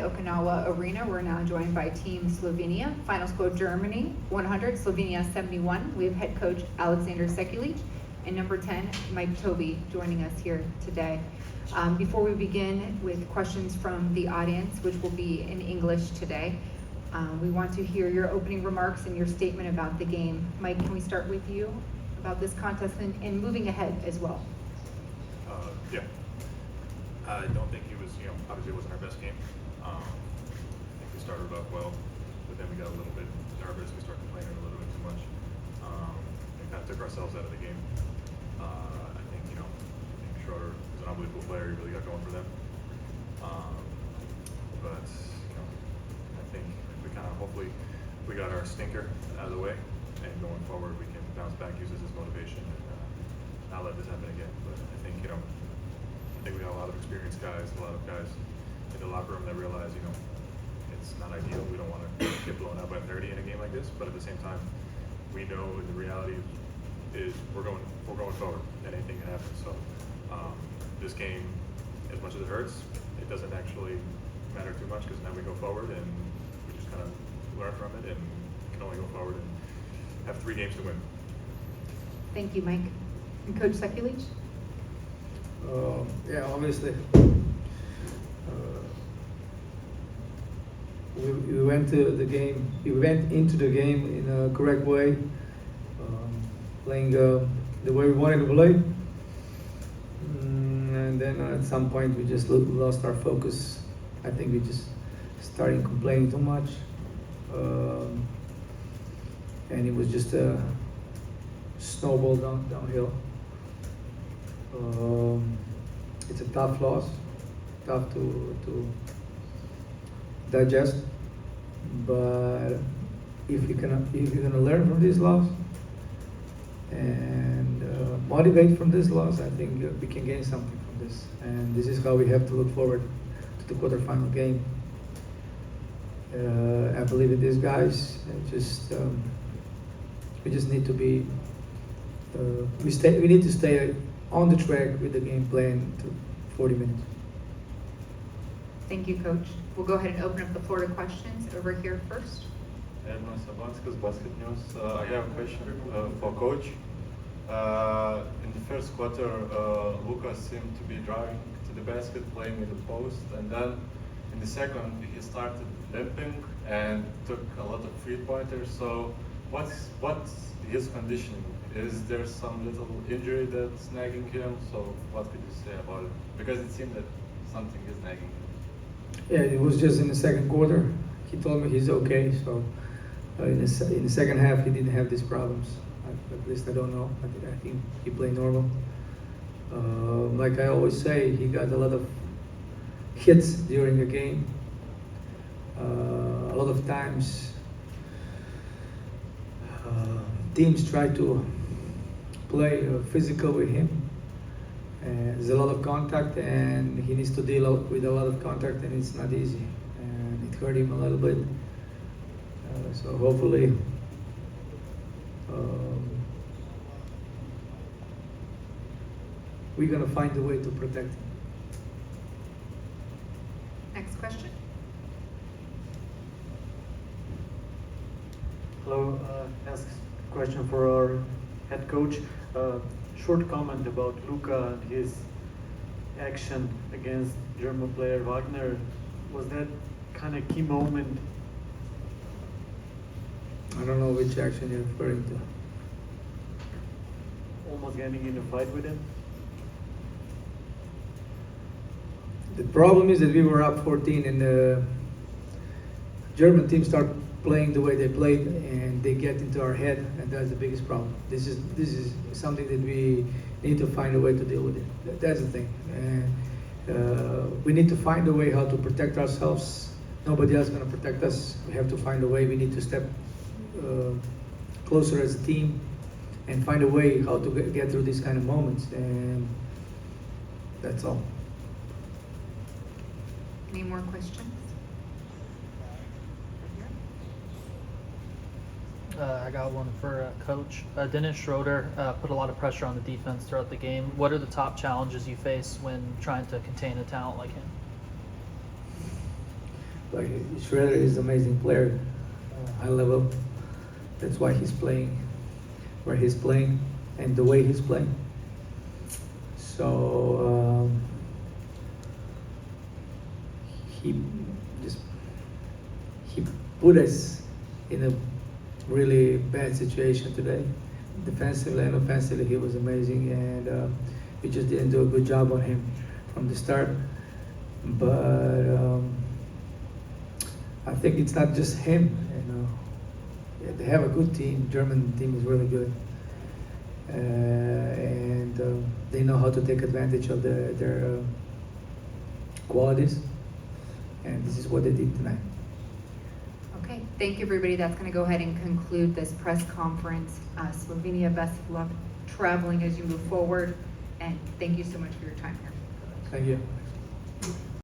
Okinawa Arena. We're now joined by Team Slovenia. Final score Germany 100, Slovenia 71. We have head coach Aleksander Sekulic and number 10, Mike Tobey, joining us here today. Before we begin with questions from the audience, which will be in English today, we want to hear your opening remarks and your statement about the game. Mike, can we start with you about this contest and moving ahead as well? Yeah. I don't think it was, obviously it wasn't our best game. I think we started off well, but then we got a little bit nervous. We started complaining a little bit too much. We kind of took ourselves out of the game. I think, Schroeder is an unbelievable player. He really got going for them. But, I think we kind of, hopefully, we got our stinker out of the way, and going forward, we can bounce back, use this as motivation, and not let this happen again. But I think, I think we got a lot of experienced guys, a lot of guys in the locker room that realize, it's not ideal. We don't want to get blown out by 30 in a game like this. But at the same time, we know the reality is we're going forward, and anything can happen. So this game, as much as it hurts, it doesn't actually matter too much because now we go forward and we just kind of learn from it and can only go forward and have 3 games to win. Thank you, Mike. And Coach Sekulic? Yeah, obviously. We went to the game. We went into the game in a correct way, playing the way we wanted to play. And then at some point we just lost our focus. I think we just started complaining too much, and it was just a snowball downhill. It's a tough loss, tough to digest. But if you're gonna learn from this loss and motivate from this loss, I think we can gain something from this. And this is how we have to look forward to the quarterfinal game. I believe in these guys. We just need to be. We need to stay on the track with the game plan to 40 minutes. Thank you, Coach. We'll go ahead and open up the floor to questions. Over here first. Edmund Sabanskas, Basket News. I have a question for Coach. In the first quarter, Lucas seemed to be driving to the basket, playing with the post, and then in the second, he started limping and took a lot of three-pointers. So what's his conditioning? Is there some little injury that's nagging him? So what could you say about it? Because it seemed that something is nagging him. Yeah, it was just in the second quarter. He told me he's okay. So in the second half, he didn't have these problems. At least I don't know. I think he played normal. Like I always say, he got a lot of hits during the game. A lot of times, teams try to play physical with him. There's a lot of contact, and he needs to deal with a lot of contact, and it's not easy. And it hurt him a little bit. So hopefully, we're gonna find a way to protect him. Next question. Hello, ask a question for our head coach. Short comment about Luka and his action against German player Wagner. Was that kind of key moment? I don't know which action you're referring to. Almost getting in a fight with him? The problem is that we were up 14 and the German team start playing the way they played and they get into our head, and that's the biggest problem. This is something that we need to find a way to deal with it. That's the thing. And we need to find a way how to protect ourselves. Nobody else is going to protect us. We have to find a way. We need to step closer as a team and find a way how to get through these kind of moments. And that's all. Any more questions? I got one for Coach. Dennis Schroeder put a lot of pressure on the defense throughout the game. What are the top challenges you face when trying to contain a talent like him? Like Schroeder is an amazing player, high level. That's why he's playing where he's playing and the way he's playing. So he put us in a really bad situation today. Defensively and offensively, he was amazing, and we just didn't do a good job on him from the start. But I think it's not just him. Yeah, they have a good team. German team is really good, and they know how to take advantage of their qualities. And this is what they did tonight. Okay, thank you, everybody. That's going to go ahead and conclude this press conference. Slovenia, best of luck traveling as you move forward, and thank you so much for your time here. Thank you.